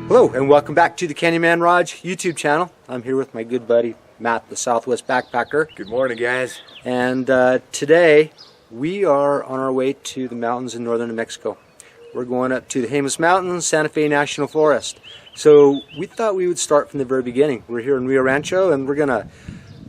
Hello and welcome back to the knynmanrog YouTube channel. I'm here with my good buddy Matt, the Southwest Backpacker. Good morning, guys. And today we are on our way to the mountains in northern New Mexico. We're going up to the Jemez Mountains, Santa Fe National Forest. So we thought we would start from the very beginning. We're here in Rio Rancho and we're gonna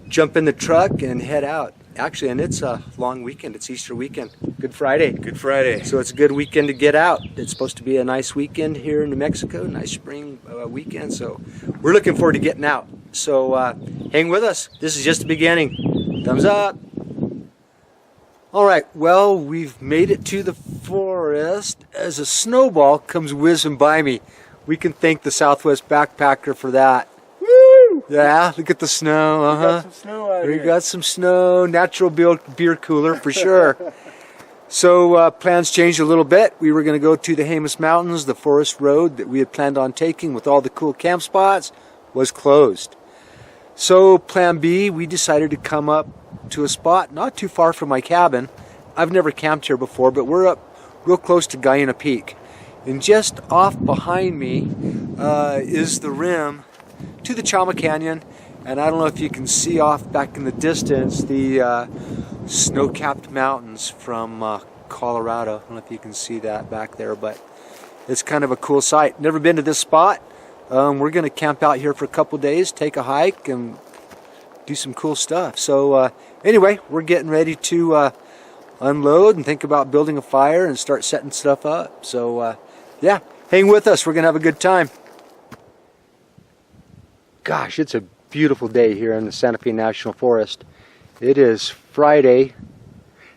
jump in the truck and head out. Actually, and it's a long weekend. It's Easter weekend, Good Friday. Good Friday. So it's a good weekend to get out. It's supposed to be a nice weekend here in New Mexico, nice spring weekend. So we're looking forward to getting out. So hang with us. This is just the beginning. Thumbs up. All right, well, we've made it to the forest as a snowball comes whizzing by me. We can thank the Southwest Backpacker for that. Yeah, look at the snow. We got some snow out here. We got some snow. Natural beer cooler for sure. So plans changed a little bit. We were going to go to the Jemez Mountains. The forest road that we had planned on taking with all the cool camp spots was closed. So plan B, we decided to come up to a spot not too far from my cabin. I've never camped here before, but we're up real close to Gallina Peak. And just off behind me is the rim to the Chama Canyon, and I don't know if you can see off back in the distance the snow-capped mountains from Colorado. I don't know if you can see that back there, but it's kind of a cool sight. Never been to this spot. We're going to camp out here for a couple days, take a hike, and do some cool stuff. So anyway, we're getting ready to unload and think about building a fire and start setting stuff up. So yeah, hang with us. We're going to have a good time. Gosh, it's a beautiful day here in the Santa Fe National Forest. It is Friday,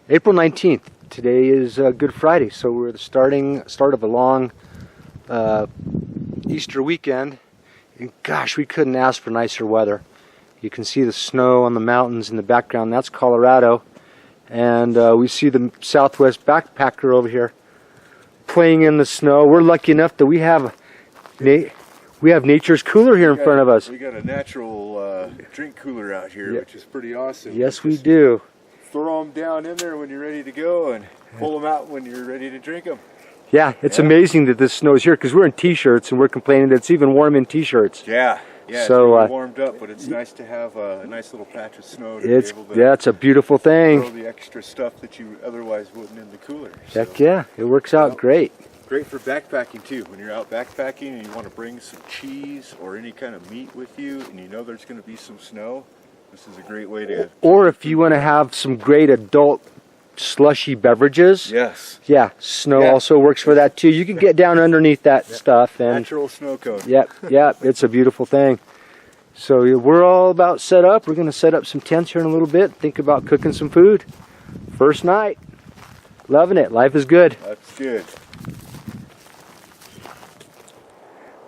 April 19th. Today is Good Friday, so we're the start of a long Easter weekend. And gosh, we couldn't ask for nicer weather. You can see the snow on the mountains in the background. That's Colorado. And we see the Southwest Backpacker over here playing in the snow. We're lucky enough that we have nature's cooler here in front of us. We got a natural drink cooler out here, which is pretty awesome. Yes, we do. Throw them down in there when you're ready to go and pull them out when you're ready to drink them. Yeah, it's amazing that this snow's here because we're in t-shirts and we're complaining that it's even warm in t-shirts. Yeah, so, it's really warmed up, but it's nice to have a nice little patch of snow to be able to it's a beautiful thing. throw the extra stuff that you otherwise wouldn't in the cooler. Heck yeah, it works out great. Great for backpacking too. When you're out backpacking and you want to bring some cheese or any kind of meat with you and you know there's going to be some snow, this is a great way to... Or if you want to have some great adult slushy beverages. Yes. Yeah, snow also works for that too. You can get down underneath that stuff. And natural snow cone. Yep, it's a beautiful thing. So we're all about set up. We're going to set up some tents here in a little bit. Think about cooking some food. First night. Loving it. Life is good. That's good.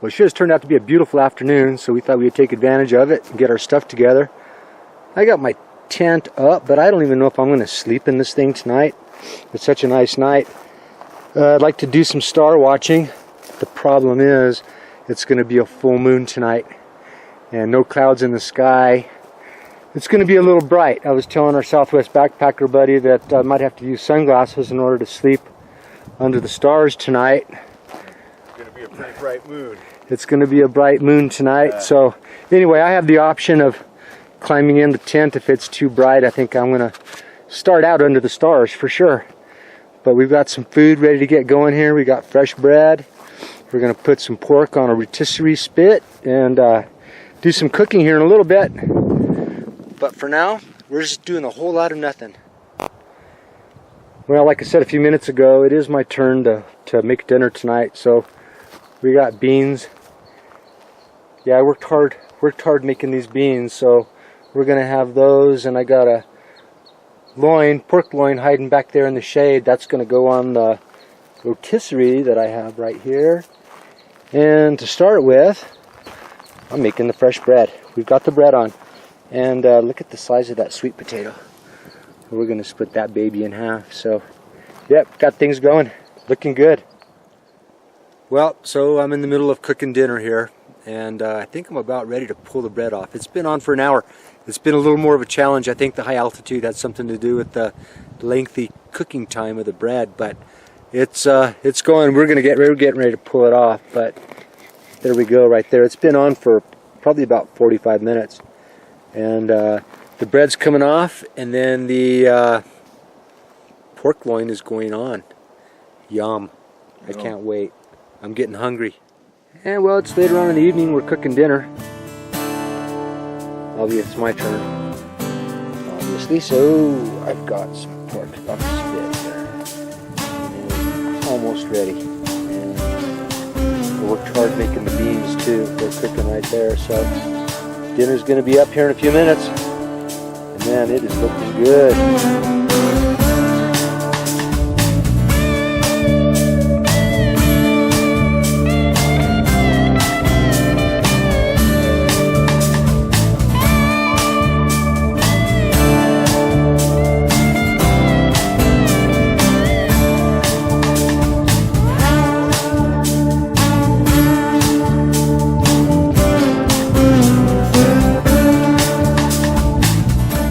Well, it sure has turned out to be a beautiful afternoon, so we thought we would take advantage of it and get our stuff together. I got my tent up, but I don't even know if I'm going to sleep in this thing tonight. It's such a nice night. I'd like to do some star watching. The problem is it's going to be a full moon tonight and no clouds in the sky. It's going to be a little bright. I was telling our Southwest Backpacker buddy that I might have to use sunglasses in order to sleep under the stars tonight. It's going to be a pretty bright moon. It's going to be a bright moon tonight. So anyway, I have the option of climbing in the tent if it's too bright. I think I'm going to start out under the stars for sure. But we've got some food ready to get going here. We got fresh bread. We're going to put some pork on a rotisserie spit and do some cooking here in a little bit. But for now, we're just doing a whole lot of nothing. Well, like I said a few minutes ago, it is my turn to make dinner tonight. So we got beans. Yeah, I worked hard making these beans, so we're gonna have those, and I got a pork loin hiding back there in the shade. That's gonna go on the rotisserie that I have right here. And to start with, I'm making the fresh bread. We've got the bread on, and look at the size of that sweet potato. We're gonna split that baby in half. So, yep, got things going, looking good. Well, so I'm in the middle of cooking dinner here, and I think I'm about ready to pull the bread off. It's been on for an hour. It's been a little more of a challenge. I think the high altitude had something to do with the lengthy cooking time of the bread, but it's going. We're getting ready to pull it off. But There we go, right there. It's been on for probably about 45 minutes. And the bread's coming off, and then the pork loin is going on. Yum. I can't wait. I'm getting hungry. And well, it's later on in the evening. We're cooking dinner. It's my turn, obviously. So I've got some pork on the spit there. And almost ready. And I worked hard making the beans too. They're cooking right there. So dinner's going to be up here in a few minutes. And man, it is looking good.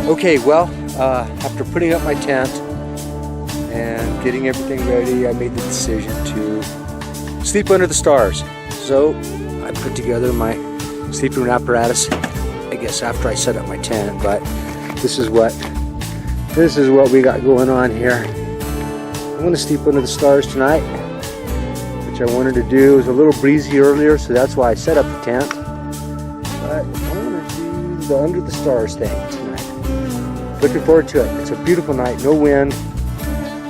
Okay, well, after putting up my tent and getting everything ready, I made the decision to sleep under the stars. So I put together my sleeping apparatus, I guess after I set up my tent, but this is what we got going on here. I'm going to sleep under the stars tonight, which I wanted to do. It was a little breezy earlier, so that's why I set up the tent. But I want to do the under the stars thing tonight. Looking forward to it. It's a beautiful night, no wind,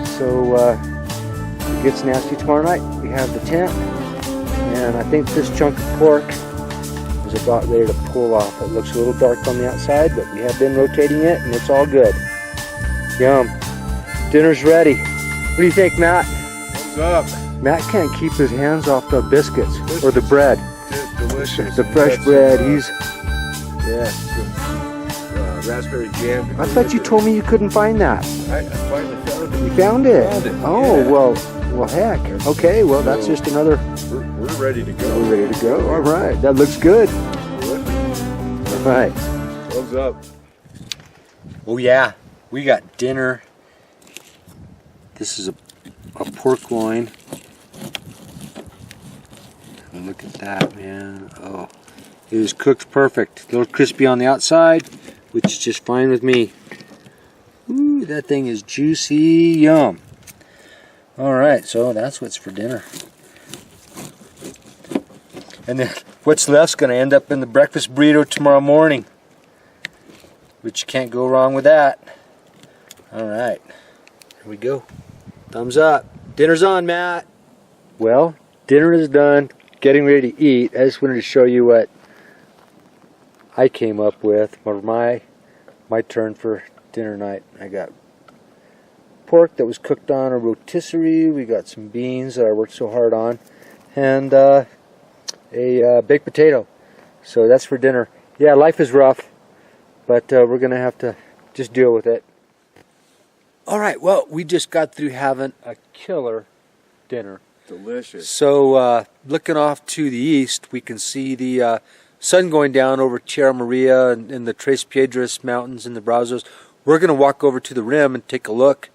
so it gets nasty tomorrow night. We have the tent, and I think this chunk of pork is about ready to pull off. It looks a little dark on the outside, but we have been rotating it, and it's all good. Yum. Dinner's ready. What do you think, Matt? What's up? Matt can't keep his hands off the biscuits or the bread. Delicious. The fresh bread. He's. Yes. Raspberry jam. I thought you told me you couldn't find that. I finally found it. You found it? Found it. Oh, yeah. well, heck. Okay, well, that's just another. We're ready to go. We're ready to go. All right, that looks good. All right. Thumbs up. Oh yeah, we got dinner. This is a pork loin. And look at that, man. Oh, it is cooked perfect. A little crispy on the outside, which is just fine with me. Ooh, that thing is juicy. Yum. All right, so that's what's for dinner. And then what's left's going to end up in the breakfast burrito tomorrow morning, which you can't go wrong with that. All right, here we go. Thumbs up. Dinner's on, Matt. Well, dinner is done. Getting ready to eat. I just wanted to show you what I came up with for my turn for dinner night. I got pork that was cooked on a rotisserie. We got some beans that I worked so hard on, and a baked potato. So that's for dinner. Yeah, life is rough, but we're gonna have to just deal with it. All right. Well, we just got through having a killer dinner. Delicious. So looking off to the east, we can see the sun going down over Tierra Maria and the Tres Piedras Mountains and the Brazos. We're going to walk over to the rim and take a look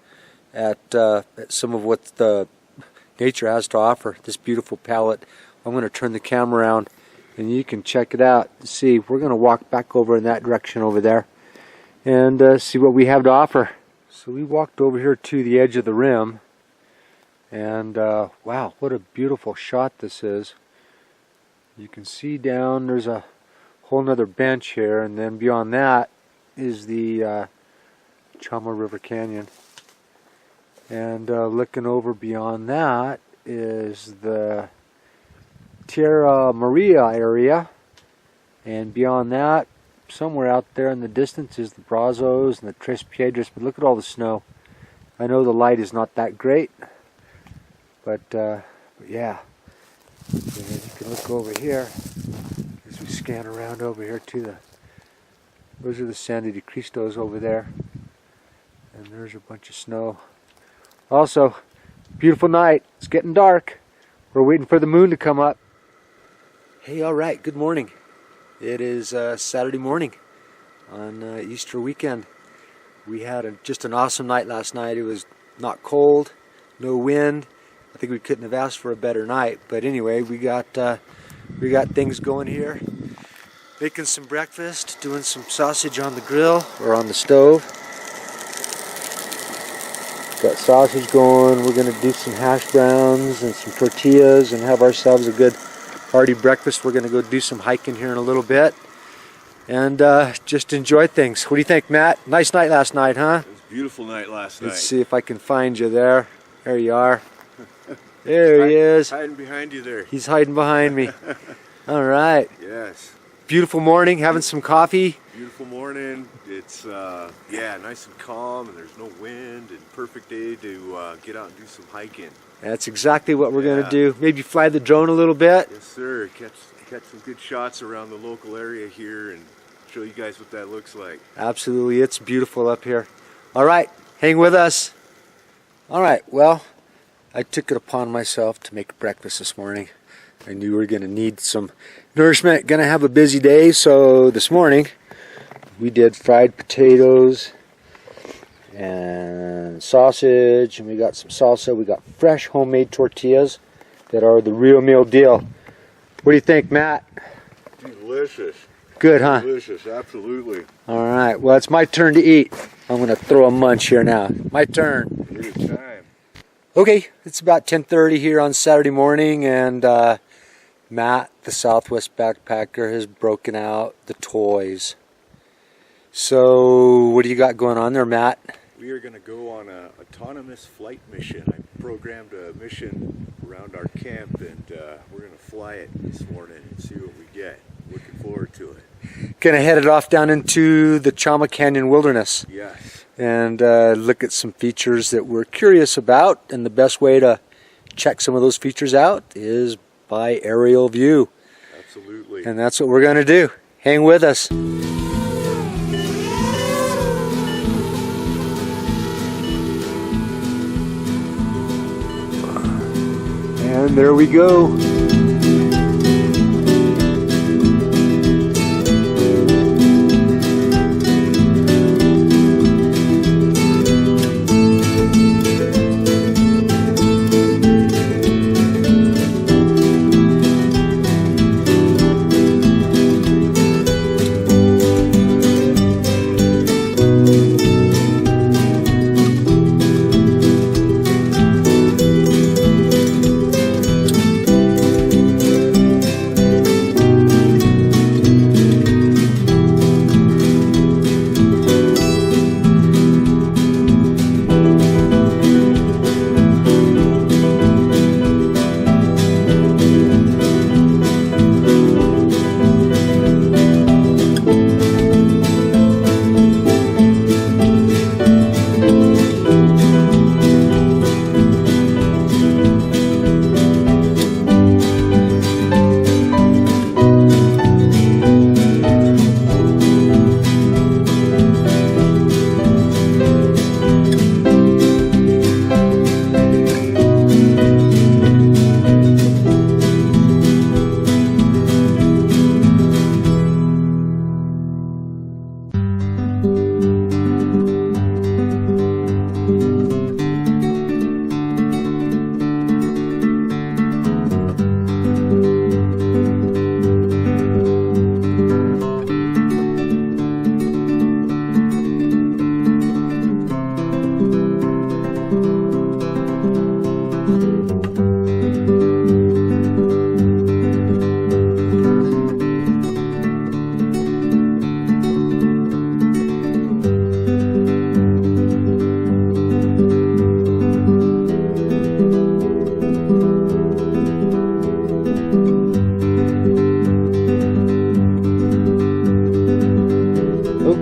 at some of what the nature has to offer, this beautiful palette. I'm going to turn the camera around and you can check it out. See, we're going to walk back over in that direction over there and see what we have to offer. So we walked over here to the edge of the rim, and wow, what a beautiful shot this is. You can see down, there's a whole nother bench here, and then beyond that is the Chama River Canyon. And looking over beyond that is the Tierra Maria area, and beyond that, somewhere out there in the distance, is the Brazos and the Tres Piedras. But look at all the snow. I know the light is not that great, but yeah. And you can look over here as we scan around over here to those are the Sandy de Cristos over there, and there's a bunch of snow. Also, beautiful night. It's getting dark. We're waiting for the moon to come up. Hey, all right. Good morning. It is Saturday morning on Easter weekend. We had just an awesome night last night. It was not cold, no wind. I think we couldn't have asked for a better night. But anyway, we got We got things going here. Making some breakfast, doing some sausage on the grill or on the stove. Got sausage going. We're going to do some hash browns and some tortillas and have ourselves a good hearty breakfast. We're going to go do some hiking here in a little bit and just enjoy things. What do you think, Matt? Nice night last night, huh? It was a beautiful night last night. Let's see if I can find you there. There you are. There he is. Hiding behind you there. He's hiding behind me. All right. Yes. Beautiful morning, having some coffee. Beautiful morning. It's yeah, nice and calm, and there's no wind, and perfect day to get out and do some hiking. That's exactly what we're going to do. Maybe fly the drone a little bit. Yes, sir. Catch some good shots around the local area here and show you guys what that looks like. Absolutely. It's beautiful up here. All right. Hang with us. All right. Well, I took it upon myself to make breakfast this morning. I knew we were going to need some nourishment. Going to have a busy day. So this morning we did fried potatoes and sausage, and we got some salsa. We got fresh homemade tortillas that are the real meal deal. What do you think, Matt? Delicious. Good, huh? Delicious, absolutely. All right. Well, it's my turn to eat. I'm going to throw a munch here now. My turn. Good time. Okay, it's about 10:30 here on Saturday morning, and Matt, the Southwest backpacker, has broken out the toys. So, what do you got going on there, Matt? We are going to go on an autonomous flight mission. I programmed a mission around our camp, and we're going to fly it this morning and see what we get. Looking forward to it. Gonna head it off down into the Chama Canyon Wilderness. Yes. And look at some features that we're curious about, and the best way to check some of those features out is by aerial view. Absolutely. And that's what we're going to do. Hang with us. And there we go.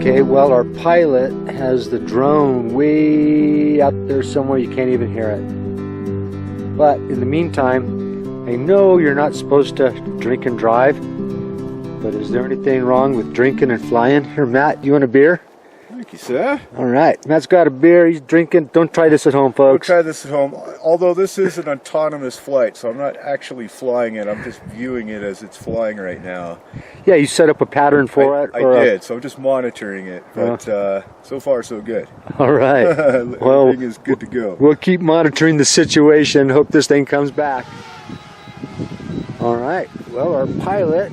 Okay, well, our pilot has the drone way out there somewhere, you can't even hear it. But in the meantime, I know you're not supposed to drink and drive, but is there anything wrong with drinking and flying? Here, Matt, you want a beer? Thank you, sir. All right, Matt's got a beer, he's drinking. Don't try this at home, folks. We'll try this at home. Although this is an autonomous flight, so I'm not actually flying it. I'm just viewing it as it's flying right now. Yeah, you set up a pattern for it? I did, so I'm just monitoring it. But so far, so good. All right. Well, everything is good to go. We'll keep monitoring the situation. Hope this thing comes back. All right, well, our pilot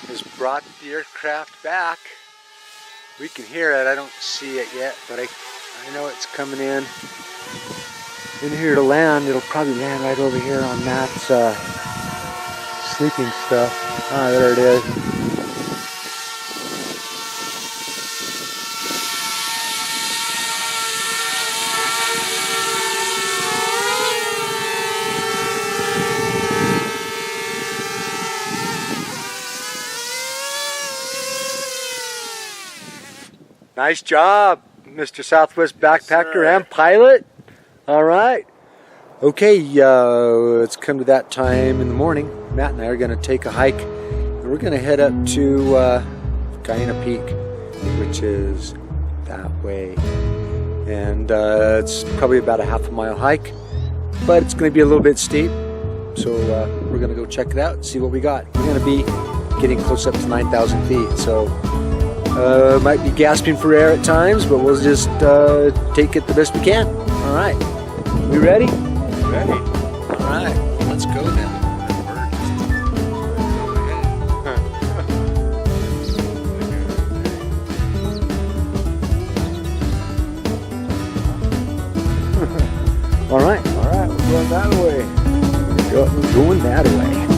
has brought the aircraft back. We can hear it. I don't see it yet, but I know it's coming in here to land. It'll probably land right over here on Matt's sleeping stuff. Ah, there it is. Nice job, Mr. Southwest backpacker and pilot. All right. Okay, it's come to that time in the morning. Matt and I are going to take a hike, and we're going to head up to Gallina Peak, which is that way. And it's probably about a half-a-mile hike, but it's going to be a little bit steep. So we're going to go check it out and see what we got. We're going to be getting close up to 9,000 feet, so might be gasping for air at times, but we'll just take it the best we can. All right, we ready? Ready. All right, let's go then. All right, we're going that way. We're going that way.